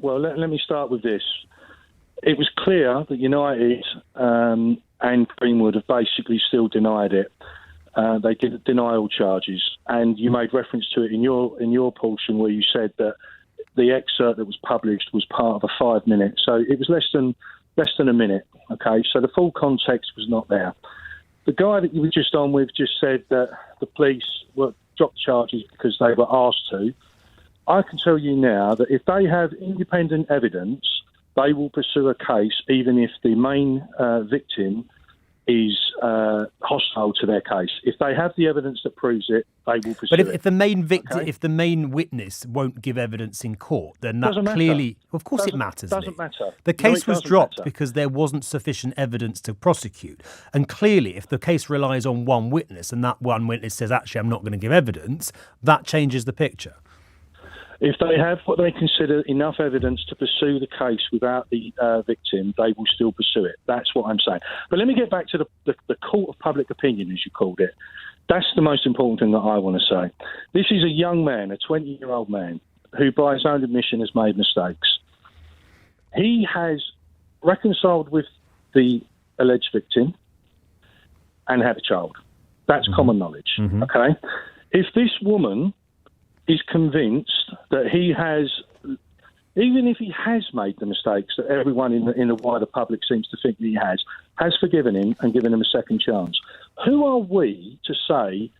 Well, let me start with this. It was clear that United and Greenwood have basically still denied it. They did deny all charges, and you made reference to it in your portion where you said that the excerpt that was published was part of a 5 minute. So it was less than a minute. Okay, so the full context was not there. The guy that you were just on with just said that the police dropped charges because they were asked to. I can tell you now that if they have independent evidence, they will pursue a case even if the main victim is hostile to their case. If they have the evidence that proves it, they will pursue it. But if the main victim, if the main witness won't give evidence in court, then that clearly, of course, it matters. Doesn't matter. The case was dropped because there wasn't sufficient evidence to prosecute, and clearly, if the case relies on one witness and that one witness says, "Actually, I'm not going to give evidence," that changes the picture. If they have what they consider enough evidence to pursue the case without the victim, they will still pursue it. That's what I'm saying. But let me get back to the court of public opinion, as you called it. That's the most important thing that I want to say. This is a young man, a 20-year-old man, who by his own admission has made mistakes. He has reconciled with the alleged victim and had a child. That's common knowledge, okay? If this woman is convinced that he has, even if he has made the mistakes that everyone in the wider public seems to think that he has forgiven him and given him a second chance, who are we to say,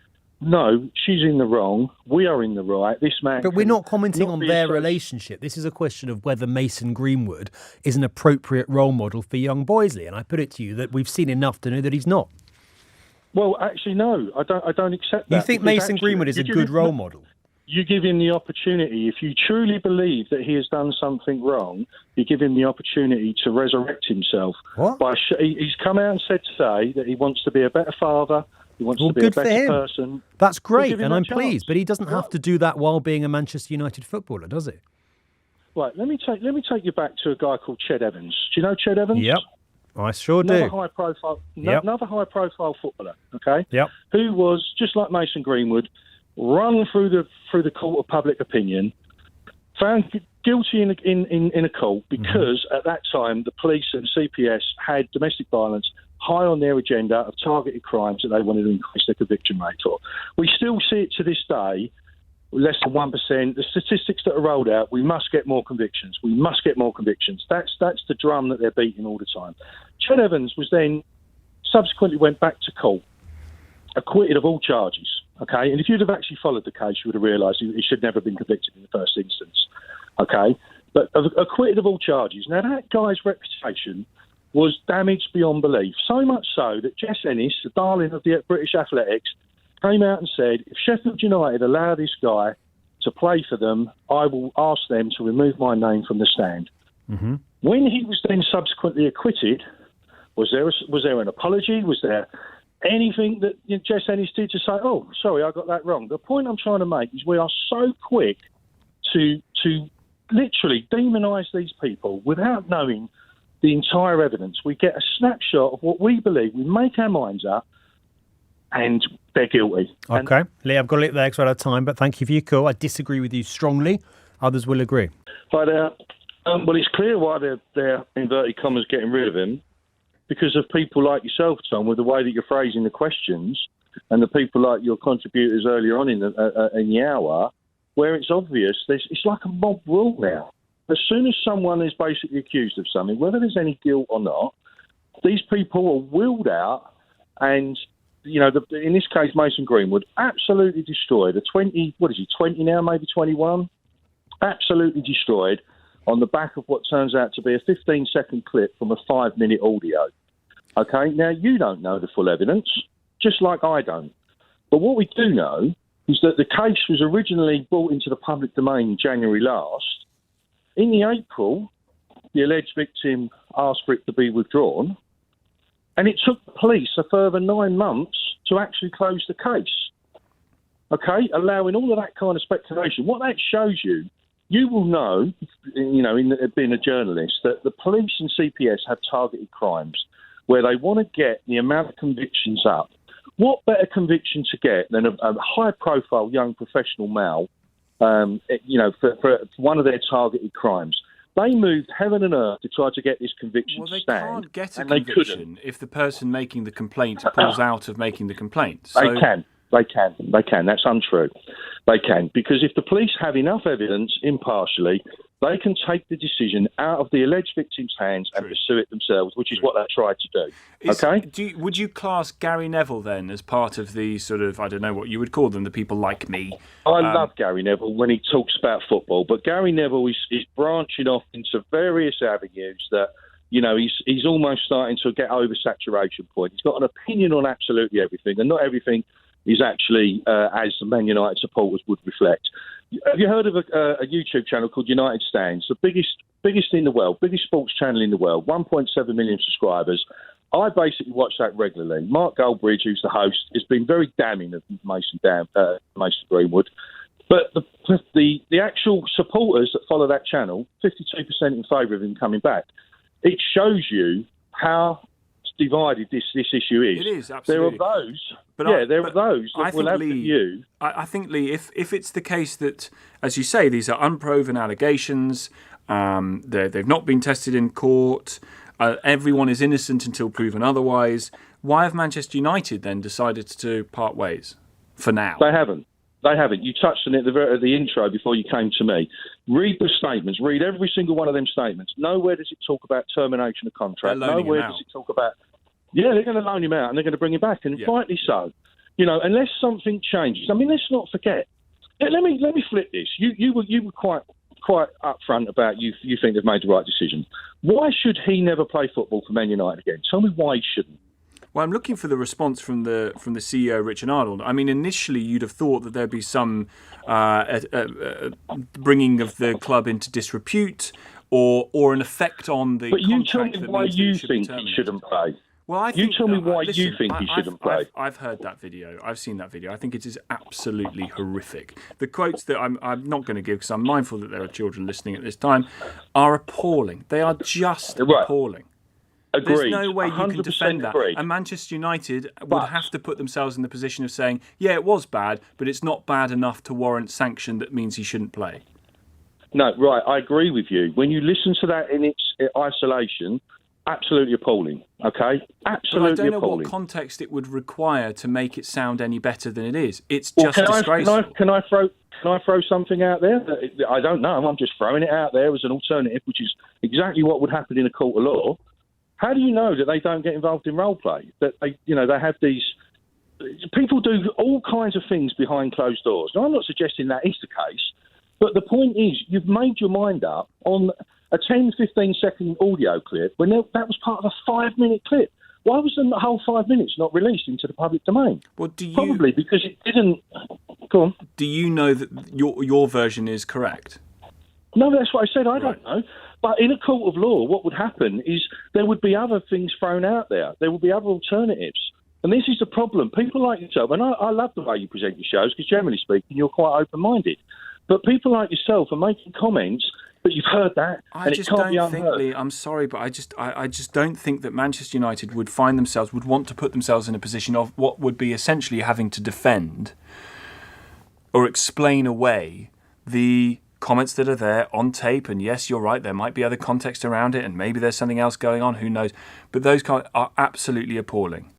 no, she's in the wrong, we are in the right, this man... But we're not commenting on their relationship. This is a question of whether Mason Greenwood is an appropriate role model for young Boysley, and I put it to you that we've seen enough to know that he's not. Well, actually, no, I don't accept that. You think Mason Greenwood is a good role model? You give him the opportunity. If you truly believe that he has done something wrong, you give him the opportunity to resurrect himself. What? He's come out and said today that he wants to be a better father. He wants to be a better person. That's great, and I'm pleased. But he doesn't have to do that while being a Manchester United footballer, does he? Right. Let me take you back to a guy called Ched Evans. Do you know Ched Evans? Yep. I sure do. Another high-profile footballer. Okay. Yep. Who was just like Mason Greenwood, run through the court of public opinion, found guilty in a court because at that time the police and CPS had domestic violence high on their agenda of targeted crimes that they wanted to increase their conviction rate for. We still see it to this day, less than 1%. The statistics that are rolled out, we must get more convictions. We must get more convictions. That's the drum that they're beating all the time. Ched Evans was then subsequently went back to court, acquitted of all charges. Okay, and if you'd have actually followed the case, you would have realised he should never have been convicted in the first instance. Okay, but acquitted of all charges. Now, that guy's reputation was damaged beyond belief, so much so that Jess Ennis, the darling of the British athletics, came out and said, if Sheffield United allow this guy to play for them, I will ask them to remove my name from the stand. When he was then subsequently acquitted, was there an apology? Was there anything that Jess Ennis did to say, oh, sorry, I got that wrong? The point I'm trying to make is we are so quick to literally demonise these people without knowing the entire evidence. We get a snapshot of what we believe, we make our minds up, and they're guilty. Okay, Lee, I've got to leave there because we're out of time, but thank you for your call. I disagree with you strongly. Others will agree. Hi there. Well, it's clear why they're inverted commas getting rid of him. Because of people like yourself, Tom, with the way that you're phrasing the questions, and the people like your contributors earlier on in the hour, where it's obvious, it's like a mob rule now. As soon as someone is basically accused of something, whether there's any guilt or not, these people are wheeled out, and in this case, Mason Greenwood absolutely destroyed. 20 now, maybe 21, absolutely destroyed on the back of what turns out to be a 15-second clip from a 5-minute audio. Okay, now you don't know the full evidence, just like I don't. But what we do know is that the case was originally brought into the public domain in January last. In the April, the alleged victim asked for it to be withdrawn, and it took the police a further 9 months to actually close the case. Okay, allowing all of that kind of speculation. What that shows you, you will know, in being a journalist, that the police and CPS have targeted crimes where they want to get the amount of convictions up. What better conviction to get than a high-profile young professional male, for one of their targeted crimes? They moved heaven and earth to try to get this conviction to stand. Well, they can't get a conviction if the person making the complaint pulls out of making the complaint. So... They can. That's untrue. They can. Because if the police have enough evidence impartially, they can take the decision out of the alleged victim's hands and pursue it themselves, which is what they tried to do. Would you class Gary Neville then as part of the sort of, I don't know what you would call them, the people like me? I love Gary Neville when he talks about football, but Gary Neville is branching off into various avenues that, you know, he's almost starting to get over saturation point. He's got an opinion on absolutely everything, and not everything is actually as Man United supporters would reflect. Have you heard of a YouTube channel called United Stands? The biggest in the world, biggest sports channel in the world, 1.7 million subscribers. I basically watch that regularly. Mark Goldbridge, who's the host, has been very damning of Mason Greenwood. But the actual supporters that follow that channel, 52% in favour of him coming back. It shows you how divided this issue is. It is, absolutely. There are those, there are those that will have the view. I think, Lee, if it's the case that, as you say, these are unproven allegations, they've not been tested in court, everyone is innocent until proven otherwise, why have Manchester United then decided to part ways for now? They haven't. You touched on it at the intro before you came to me. Read the statements. Read every single one of them statements. Nowhere does it talk about termination of contract. Nowhere does it talk about... Yeah, they're going to loan him out and they're going to bring him back, and rightly so. You know, unless something changes. I mean, let's not forget. Let me flip this. You were quite upfront about you think they've made the right decision. Why should he never play football for Man United again? Tell me why he shouldn't. Well, I'm looking for the response from the CEO, Richard Arnold. I mean, initially you'd have thought that there'd be some bringing of the club into disrepute or an effect on the contract. But you tell me why you think he shouldn't play. Well, you tell me why you think he shouldn't play. I've heard that video. I've seen that video. I think it is absolutely horrific. The quotes that I'm not going to give, because I'm mindful that there are children listening at this time, are appalling. They are just appalling. Agreed. There's no way you can defend that. Agreed. And Manchester United would have to put themselves in the position of saying, yeah, it was bad, but it's not bad enough to warrant sanction that means he shouldn't play. No, right, I agree with you. When you listen to that in its isolation, absolutely appalling, okay? Absolutely appalling. But I don't know what context it would require to make it sound any better than it is. It's just disgraceful. Can I throw something out there? I don't know. I'm just throwing it out there as an alternative, which is exactly what would happen in a court of law. How do you know that they don't get involved in role play? That they have these people do all kinds of things behind closed doors. Now, I'm not suggesting that is the case, but the point is you've made your mind up on a 10, 15-second audio clip when that was part of a 5-minute clip. Why was the whole 5 minutes not released into the public domain? Well, probably because it didn't. Go on. Do you know that your version is correct? No, that's what I said. I don't know. But in a court of law, what would happen is there would be other things thrown out there. There would be other alternatives. And this is the problem. People like yourself, and I love the way you present your shows, because generally speaking, you're quite open-minded. But people like yourself are making comments that you've heard that, and it can't be unheard. Lee, I'm sorry, but I just don't think that Manchester United would want to put themselves in a position of what would be essentially having to defend or explain away the comments that are there on tape. And yes, you're right, there might be other context around it, and maybe there's something else going on, who knows. But those comments are absolutely appalling.